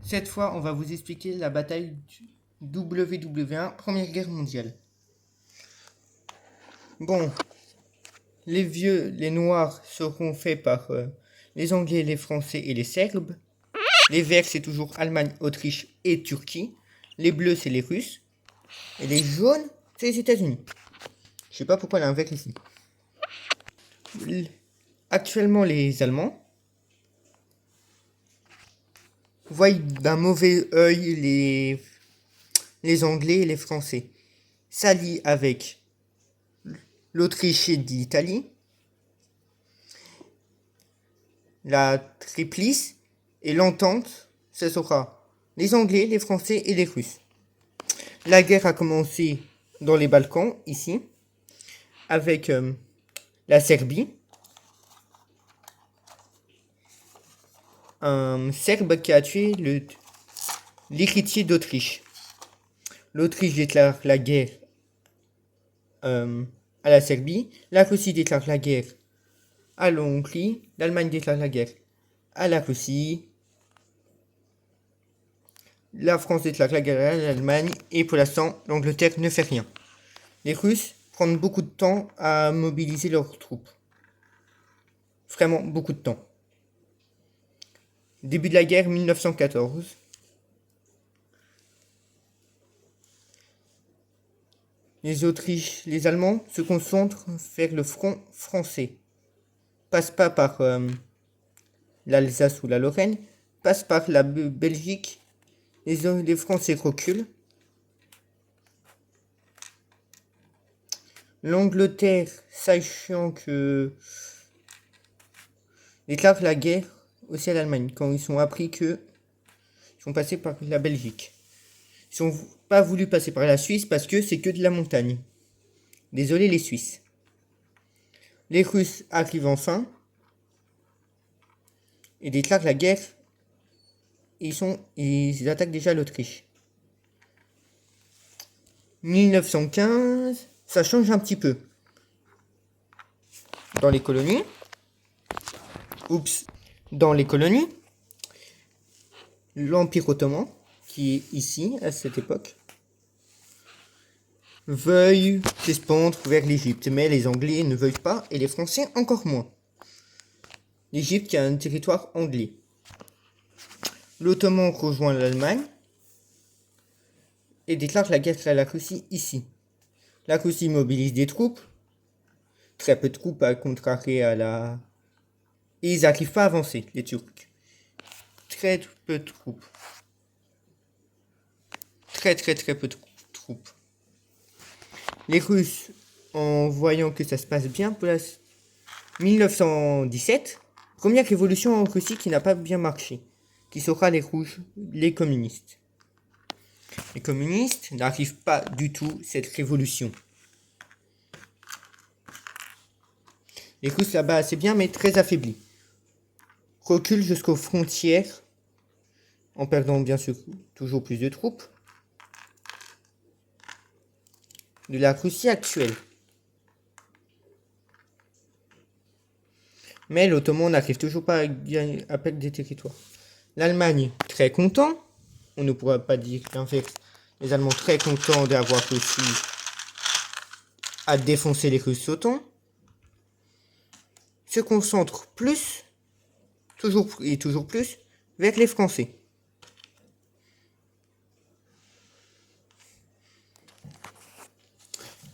Cette fois, on va vous expliquer la bataille du WW1, Première Guerre mondiale. Bon, les Noirs seront faits par les Anglais, les Français et les Serbes. Les Verts, c'est toujours Allemagne, Autriche et Turquie. Les Bleus, c'est les Russes. Et les Jaunes, c'est les États-Unis. Je sais pas pourquoi il y a un vert ici. Actuellement, les Allemands voient d'un mauvais œil les Anglais et les Français. S'allient avec l'Autriche et l'Italie, la Triplice et l'Entente, ce sera les Anglais, les Français et les Russes. La guerre a commencé dans les Balkans, ici, avec la Serbie. Un Serbe qui a tué l'héritier d'Autriche. L'Autriche déclare la guerre à la Serbie. La Russie déclare la guerre à l'Hongrie. L'Allemagne déclare la guerre à la Russie. La France déclare la guerre à l'Allemagne. Et pour l'instant, l'Angleterre ne fait rien. Les Russes prennent beaucoup de temps à mobiliser leurs troupes. Vraiment beaucoup de temps. Début de la guerre 1914. Les Allemands se concentrent vers le front français. Passe pas par l'Alsace ou la Lorraine, passe par la Belgique. Les Français reculent. L'Angleterre, sachant que déclare la guerre aussi à l'Allemagne quand ils ont appris que ils sont passés par la Belgique. Ils n'ont pas voulu passer par la Suisse parce que c'est que de la montagne. Désolé les Suisses. Les Russes arrivent enfin et déclarent la guerre. Ils attaquent déjà l'Autriche. 1915, ça change un petit peu. Dans les colonies. Dans les colonies. L'Empire ottoman, qui est ici, à cette époque, veuille s'expandre vers l'Égypte. Mais les Anglais ne veulent pas, et les Français encore moins. L'Égypte qui a un territoire anglais. L'Ottoman rejoint l'Allemagne et déclare la guerre à la Russie ici. La Russie mobilise des troupes, très peu de troupes à contrarier à la... Et ils n'arrivent pas à avancer, les Turcs. Très peu de troupes. Très peu de troupes. Les Russes, en voyant que ça se passe bien, pour la 1917, première révolution en Russie qui n'a pas bien marché, qui sera les rouges, les communistes. Les communistes n'arrivent pas du tout cette révolution. Les Russes là-bas c'est bien mais très affaiblis. Reculent jusqu'aux frontières, en perdant bien sûr toujours plus de troupes, de la Russie actuelle. Mais l'Ottoman n'arrive toujours pas à perdre des territoires. L'Allemagne, très content, on ne pourra pas dire l'inverse, les Allemands très contents d'avoir réussi à défoncer les Russes autant, se concentrent plus, toujours plus, vers les Français.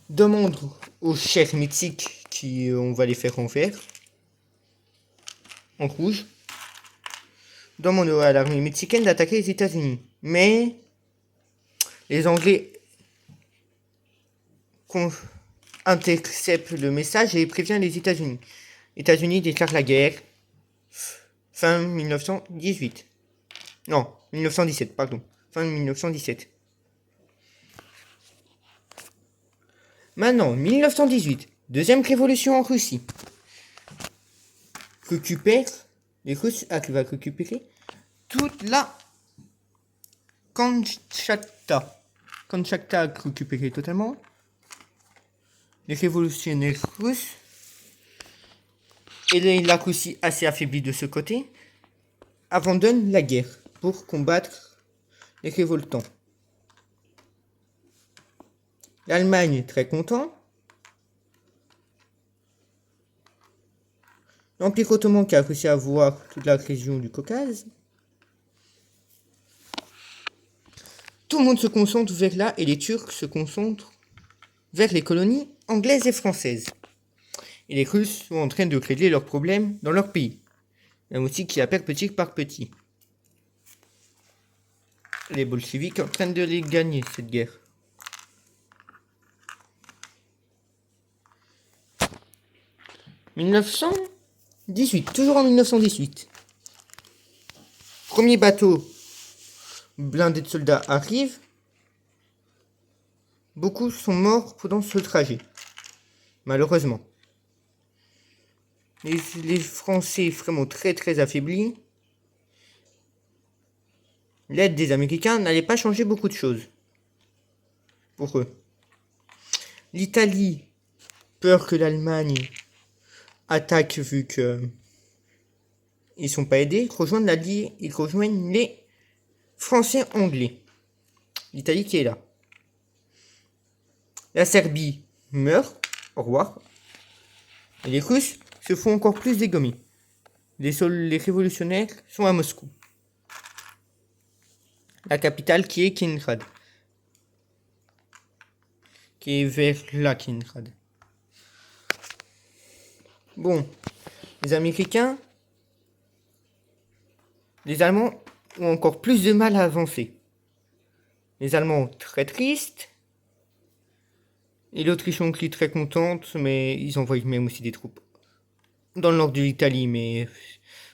Demande aux chefs mythiques qui on va les faire en vert, en rouge. Demande à l'armée mexicaine d'attaquer les États-Unis. Mais les Anglais interceptent le message et préviennent les États-Unis. Les États-Unis déclarent la guerre fin 1918. Non, 1917, pardon. Fin 1917. Maintenant, 1918, deuxième révolution en Russie. Les Russes arrivent à récupérer toute la Kamtchatka. Kamtchatka a récupéré totalement. Les révolutionnaires russes et la Russie assez affaiblie de ce côté abandonnent la guerre pour combattre les révoltants. L'Allemagne très content. L'Empire ottoman qui a réussi à avoir toute la région du Caucase. Tout le monde se concentre vers là et les Turcs se concentrent vers les colonies anglaises et françaises. Et les Russes sont en train de régler leurs problèmes dans leur pays. Même aussi qui appellent petit par petit. Les bolcheviks en train de les gagner cette guerre. « 1918, toujours en 1918. Premier bateau blindé de soldats arrive. Beaucoup sont morts pendant ce trajet, malheureusement. Les Français vraiment très affaiblis. L'aide des Américains n'allait pas changer beaucoup de choses pour eux. L'Italie, peur que l'Allemagne attaque vu que ils sont pas aidés, ils rejoignent les Français anglais. L'Italie qui est là. La Serbie meurt, au revoir. Et les Russes se font encore plus dégommer. Les révolutionnaires sont à Moscou. La capitale qui est Kiev. Qui est vers la Kiev. Bon, les Américains, les Allemands ont encore plus de mal à avancer. Les Allemands très tristes. Et l'Autriche-Hongrie très contente, mais ils envoient même aussi des troupes dans le nord de l'Italie, mais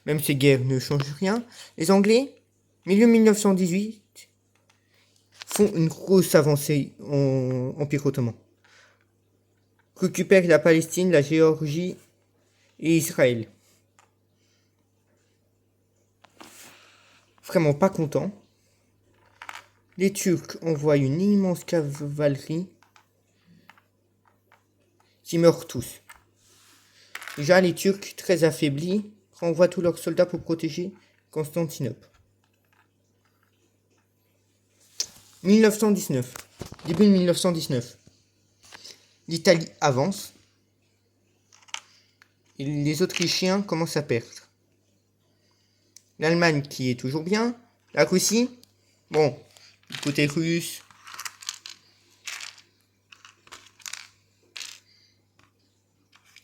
même ces guerres ne changent rien. Les Anglais, milieu 1918, font une grosse avancée en Empire ottoman. Récupèrent la Palestine, la Géorgie et Israël. Vraiment pas content. Les Turcs envoient une immense cavalerie qui meurent tous. Déjà, les Turcs, très affaiblis, renvoient tous leurs soldats pour protéger Constantinople. 1919. Début de 1919. L'Italie avance. Et les Autrichiens commencent à perdre. L'Allemagne qui est toujours bien. La Russie, bon, du côté russe.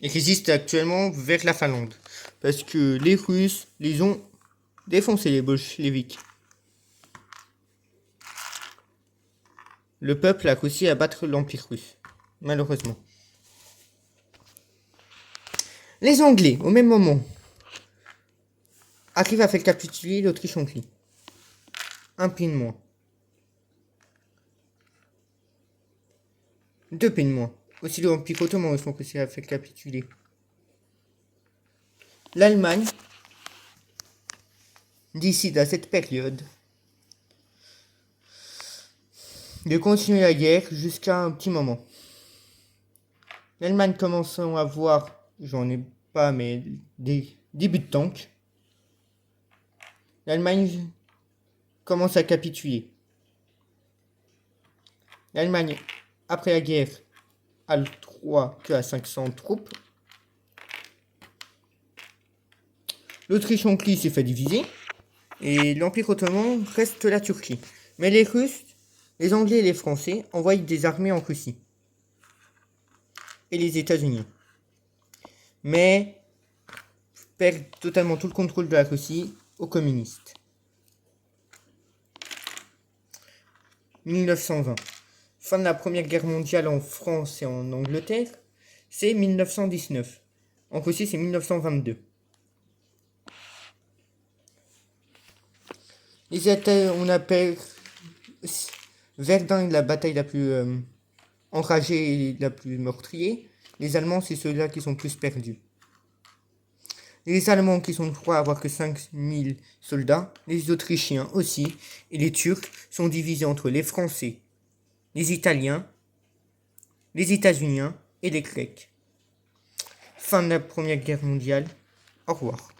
Ils résistent actuellement vers la Finlande. Parce que les Russes les ont défoncés, les bolcheviks. Le peuple a réussi à battre l'Empire russe. Malheureusement. Les Anglais, au même moment, arrivent à faire capituler l'Autriche-Hongrie. Un pays de moins. 2 pays de moins. Aussi l'Empire ottoman, ils font que c'est à faire capituler. L'Allemagne décide à cette période de continuer la guerre jusqu'à un petit moment. L'Allemagne commence à voir, j'en ai pas, mais des débuts de tanks. L'Allemagne commence à capituler. L'Allemagne, après la guerre, a le droit que à 500 troupes. L'Autriche-Hongrie s'est fait diviser. Et l'Empire ottoman reste la Turquie. Mais les Russes, les Anglais et les Français envoient des armées en Russie. Et les États-Unis. Mais perdent totalement tout le contrôle de la Russie aux communistes. 1920. Fin de la Première Guerre mondiale en France et en Angleterre, c'est 1919. En Russie, c'est 1922. On appelle Verdun la bataille la plus enragée et la plus meurtrière. Les Allemands, c'est ceux-là qui sont plus perdus. Les Allemands qui sont croient avoir que 5000 soldats, les Autrichiens aussi, et les Turcs sont divisés entre les Français, les Italiens, les États-Unis et les Grecs. Fin de la Première Guerre mondiale. Au revoir.